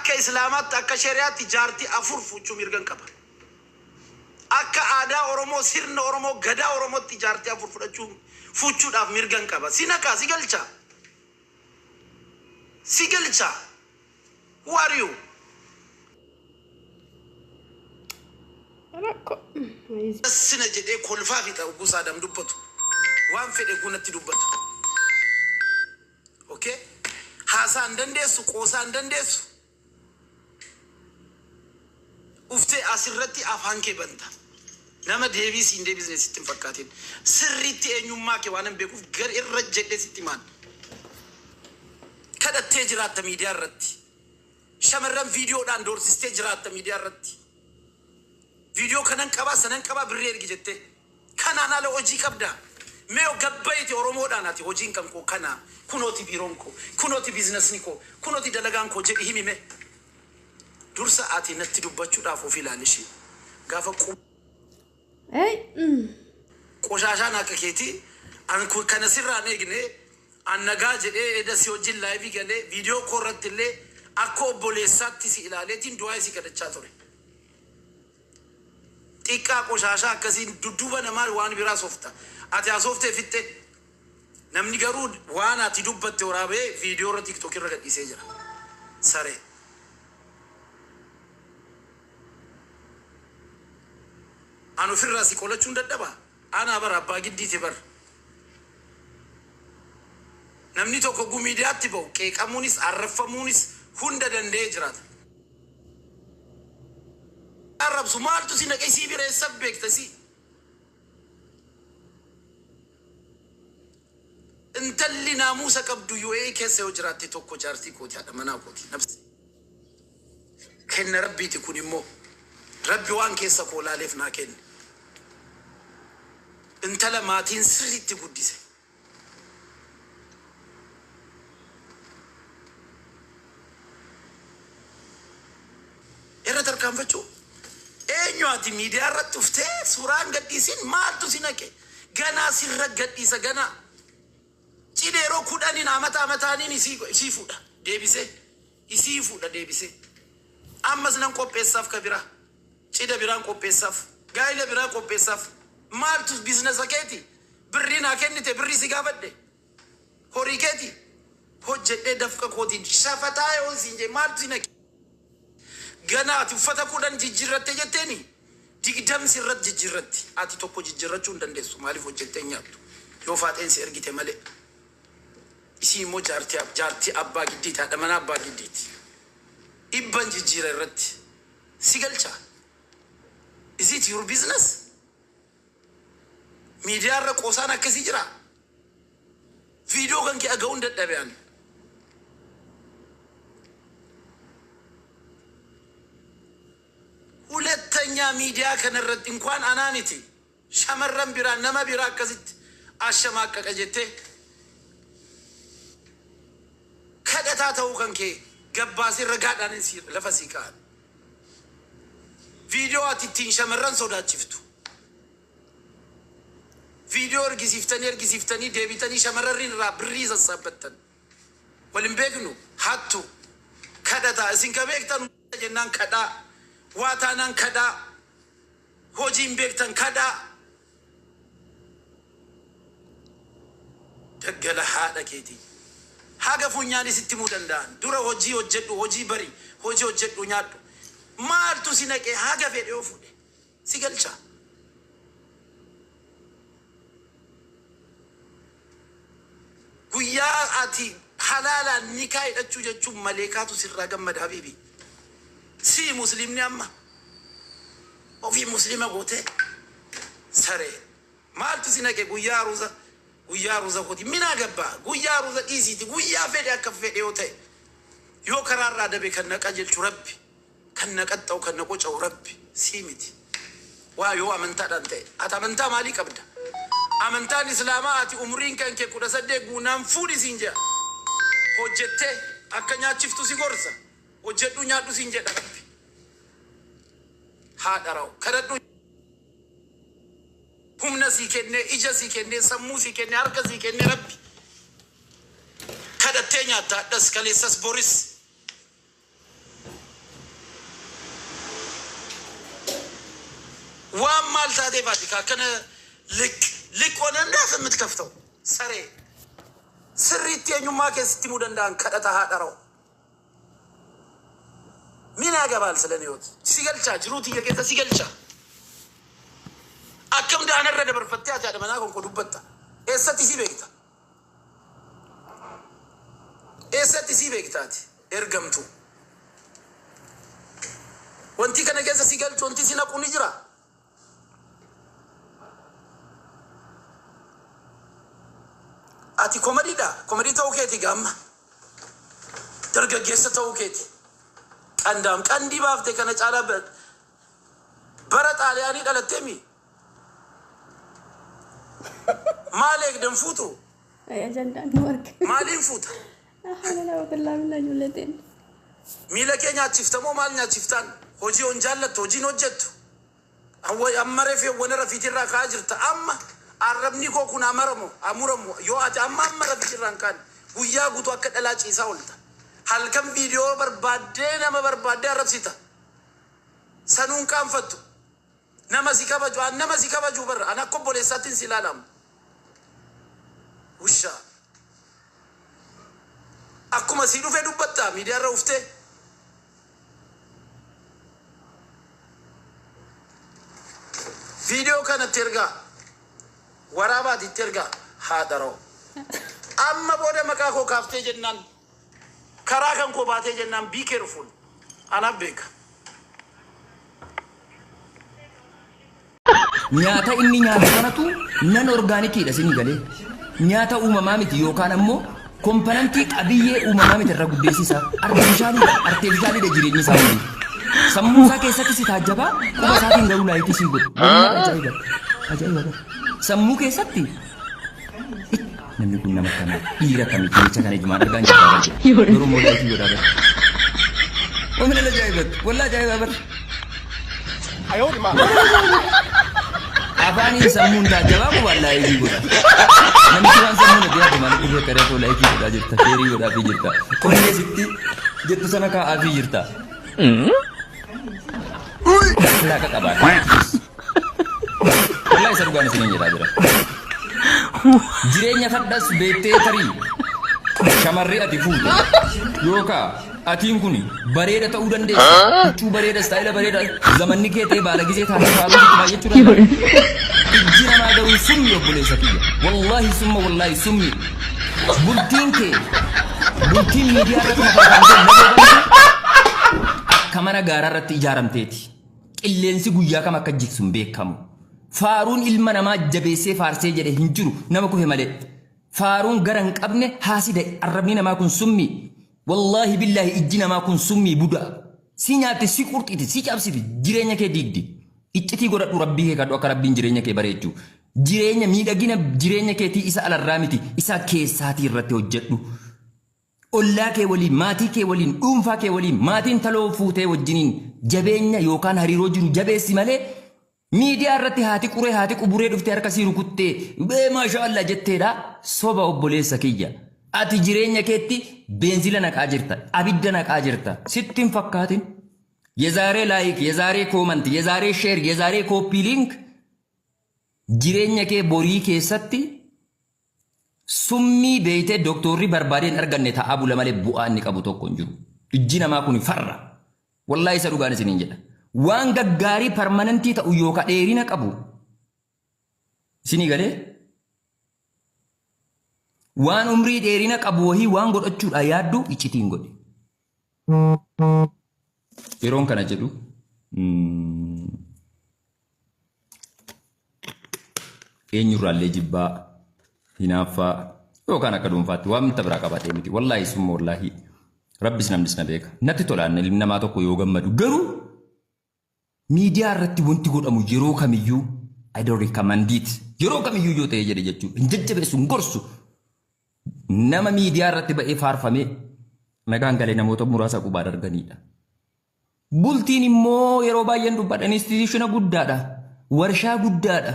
akka islaamat akka shari'aatti jaartii afur fuchuu mirgan qaba. Akka aadaa Oromoo sirna Oromoo gadaa Oromootti jaartii afur fuchuudhaaf mirgan qaba. Sinaka sigalcha. Sigalcha. Who are you? Sina jedhee kolfaa fi ta'u gusaa dam dubbatu. Waan fedhe kunatti dubbatu. Okay? Haasaan dandeessu, qoosaan dandeessu. Uftee asirratti afaan kee banta. Nama deebisii hin deebisne sitti hin fakkaatin. Sirriitti eenyummaa kee waan hin beekuuf gar irra jedhee sitti maan. Kadhattee jiraatta miidiyaa irratti. Shamarran viidiyoodhaan doorsistee jiraatta miidiyaa irratti. Viidiyoo kanan qabaa sanan qabaa birree ergi jettee. Kanaan ala hojii qabdaa. Mee gabbayiti Oromoodhaan ati hojiin kan koo kana. Kunooti biiroon koo. Kunooti biizinasni koo. Kunooti dalagaan koo jedhi himime. Dursa ati natti dubbachuudhaaf of ilaalishi. Gaafa qoshashaan akka keetii an kana sirraan eegne an nagaa jedhee edasi wajjin laayivii galee viidiyoo koo irratti illee akka obboleessaatti si ilaaleetiin du'aa si kadhachaa ture. Xiqqaa qoshashaa akkasiin dudduuba namaa waan biraa soofta. Ati asooftee fitte namni garuu waan ati dubbatte waraabee viidiyoo irra TikTok irra gadhiisee jira. Saree. Anu firraa si qolachuun dadhabaa. Ana bara abbaa giddiiti bara. Namni tokko gumiidiyaatti ba'u qeeqamuunis arraffamuunis hunda danda'ee jiraata. Arrabsu maaltu si naqee sii bireessa beekta si. Intalli naamusa qabdu yoo keessa yoo jiraatte tokko jaartii kooti haadha manaa kooti. Kenna rabbiiti kun immoo rabbi waan keessa koo laaleef naa kenne. Intala maatiin sirriitti guddise. Irra tarkaanfachuu. Eenyu ati miidiyaa irratti uftee suuraan gadhiisin maaltu si naqe? Ganaa sirra gadhiisa ganaa. Cideeroo kudhaniin amataaniin isii fuudha. Deebisee. Isii fuudha deebisee. Ammas nan qopheessaaf ka biraa. Cida biraan qopheessaaf. Gaa'ila biraa qopheessaaf. Maaltu biizinasa keeti? Birrii naa kennite birrii si gaafadhe. Horii keeti. Hojjedhee dafqa kootiin shafataa yoo siin jee maaltu si naqe? Ganaa ati uffata kudhan jijjiirratte jetteeni. 20 sirratti jijjiirratti. Ati tokko jijjiirrachuu hin dandeessu. Maaliif hojjettee nyaattu? Yoo faaxeen si ergite malee. Isii immoo jaartii abbaa giddiiti. Haadha mana abbaa giddiiti. Ibban jijjiira irratti. Si galchaa. Is it your business? Miidiyaa irra qoosaan akkasii jira. Viidiyoo kan kee aga'uun dadhabeen. ሁለተኛ ሚዲያ ከነረጥ እንኳን አናኒቲ ሸመረን ቢራ ነመ ቢራ ከዚት አሸማቀቀ ጀቴ ከደታተው ከንኬ ገባሲ ረጋዳን ሲ ለፈሲካ ቪዲዮ አቲቲን ሸመረን ሶዳችፍቱ ቪዲዮ እርጊሲፍተኒ ዴቢተኒ ሸመረሪን ራ ብሪ ዘሳበተን ወልምቤግኑ ሀቱ ከደታ እሲን ከቤክተን ጀናን ከዳ ዋታናን ከዳ ሆጂን ቤክተን ከዳ ደገለ ሀደ ኬቲ ሀገፉኛኒ ስትሙ ደንዳን ዱረ ሆጂ ወጀዱ ሆጂ በሪ ሆጂ ወጀዱ ኛዱ ማልቱ ሲነቄ ሀገፌ ዲዮፉ ሲገልቻ ጉያ አቲ ሐላላ ኒካይ ደቹ ጀቹ መሌካቱ ሲራገመድ ሀቢቢ ሲ ሙስሊም ኒያማ ኦፊ ሙስሊም ጎቴ ሰሬ ማልቱ ሲነቄ ጉያ ሩዘ ኮቲ ሚና ገባ ጉያ ሩዘ ዲሲቲ ጉያ ፌዲ አከፈ ዲዮቴ ዮ ከራራ ደቤ ከነቀ ጀልቹ ረቢ ከነቀጣው ከነቆጨው ረቢ ሲሚቲ ዋዮ አመንታ ዳንቴ አታመንታ ማሊ ቀብዳ አመንታን እስላማ አቲ ኡምሪን ከንኬ ኩደሰደ ጉናን ፉዲ ሲንጀ ሆጀቴ አከኛችፍቱ ሲጎርሳ ሆጀዱ ኛዱ ሲንጀ ዳረቢ ሃዳራው ከረዱ ሁምነ ሲከነ ኢጀ ሲከነ ሰሙ ሲከነ አርከ ሲከነ ረቢ ከደተኛ ታደስ ከሌሰስ ቦሪስ maal taatee baati akkana liqoon hundaaf የምትከፍተው ሰሬ sirriitti eenyummaa keessatti himuu danda'an kadhata haa dhara'u. Mina gabaal sila niyoot si galchaa jiruuti iyya keessa si galchaa. Akkam daanarra dabarfattee ati haadha manaa kon dubbatta. Eessatti si beekta? Eessatti si beektaati ergamtu. Wanti kana keessa si galchu wanti si naqu ni jira. Ati komadiidha. Komadii ta'uu keeti gaamma. Dargaggeessa ta'uu keeti. Qandii baaftee kana caalaa bara xaaliyaanii dhalattee mi? Maal eegdan fuutu? Maaliin fuuta? Miila kee nyaachiftamoo maal nyaachiftaan? Hojii on jaallattu hojiin hojjettu. Amma reefee wana rafiitirraa ka'aa jirta amma. Arrabni koo kun amuramu yoo ati amma rafiitirraan kaan guyyaa guutuu akka dhalaa ciisaa oolta. Halkan viidiyoo barbaaddee nama barbaaddee arrabsita. Sanuun qaanfattu. Nama si kabaju barra. An akka obboleessaattiin si ilaalamu. Wusha. Akkuma si dhufee dubbatta miidiyaarra uftee. Viidiyoo kanatti ergaa. Waraabaatitti ergaa haa dhara'u. Amma booda maqaa koo kaaftee jennaan karaa kan koo baatee jennaan be careful. Anaaf beeka. Nyaata inni nyaata kanatu nan orgaanikiidha sinii galee. Nyaata uumamaa miti yookaan ammoo komponentii qabiyyee uumamaa miti irra guddeessisa. Artiifishaaliidha jireenyi isaa hundi. Sammuu isaa keessatti si taajjabaa quba isaatiin garuu laayitii sii godhu. Ajaa'iba. Sammuu keessatti namni kun nama kana dhiira kamii jecha kana ijmaan argaa hin jirtu. Yeroo moodaa godhaa gara. Oomina ajaa'ibatu. Wallaa ajaa'iba bara. Afaaniin sammuun taajjabaa qubaan laayikii godha. Namni waan sammuun adii adda malee qubee qareetoo laayikii godhaa jirta. Feerii godhaafii jirta. Qonneesitti jettu sana kaa'aafii jirta. Laaqa qabaata. Wallaa isa dhugaan isiniin jedhaa jira. Jireenya fadhas beektee tarii shamarree ati fuute yookaan atiin kun bareeda ta'uu dandeessa. Huccuu bareeda, istaayila bareeda, zamanni kee ta'e baala gisee taatee faaluu itti jechuudha. Ijji namaa garuu summi obboleessa kiyya. Wallaahi summi. Bultiin miidiyaa irratti maxxanfamtee akka mana gaaraa irratti ijaaramteeti. Qilleensi guyyaa kam akka jigsu hin beekamu. Faaruun ilma namaa jabeessee faarsee jedhe hin jiru nama kufe malee. Faaruun gara hin qabne haasida arrabni namaa kun summi. Wallaahi billaahi ijji namaa kun summi buda. Si nyaatti, si qurxiti, si cabsiti, jireenya kee diigdi. Iccitii godhadhu rabbii kee kadhu akka rabbiin jireenya kee bareechu. Jireenya miidhagina jireenya keetii isa alarraa miti isa keessaatii irratti hojjedhu. Ollaa kee waliin, maatii kee waliin, dhuunfaa kee waliin, maatiin taloo fuutee wajjiniin jabeenya yookaan hariiroo jiru jabeessi malee miidiyaa irratti haati quree haati quburee dhuftee harka sii rukuttee maashaallah jetteedha soba obboleessa kiyya. Ati jireenya keetti beenzila naqaa jirta, abidda naqaa jirta. Sittiin fakkaatin. Yezaaree laayik, yezaaree koomanti, yezaaree sheer, yezaaree kooppii liink jireenya kee borii keessatti summii beeytee dooktorri barbaadeen arganne ta'aa bula malee bu'aa inni qabu tokko hin jiru. Ijji namaa kun farra. Wallaahi isa dhugaan isiniin jedha. Waan gaggaarii permanentii ta'u yookaan dheerina qabu. Isinii galee? Waan umrii dheerina qabu wahii waan godhachuudha yaaddu iccitiin godhe. Yeroon kana jedhu eenyurraallee jibbaa hinaaffaa yookaan akka dhuunfaatti waan mita biraa qabatee miti. Wallaahi summa wallaahi rabbis namnis na beeka. Natti tolaan ilmi namaa tokko yoo gammadu garuu miidiyaa irratti wanti godhamu yeroo kamiyyuu I don't recommend it. Yeroo kamiyyuu yoo ta'e jedhe jechuudha. Hin jajjabeessu hin gorsu. Nama miidiyaa irratti ba'ee faarfamee nagaan galee namoota muraasa qubaa darganidha. Bultiin immoo yeroo baay'een dubbadhan instituutiona guddaadha. Warshaa guddaadha.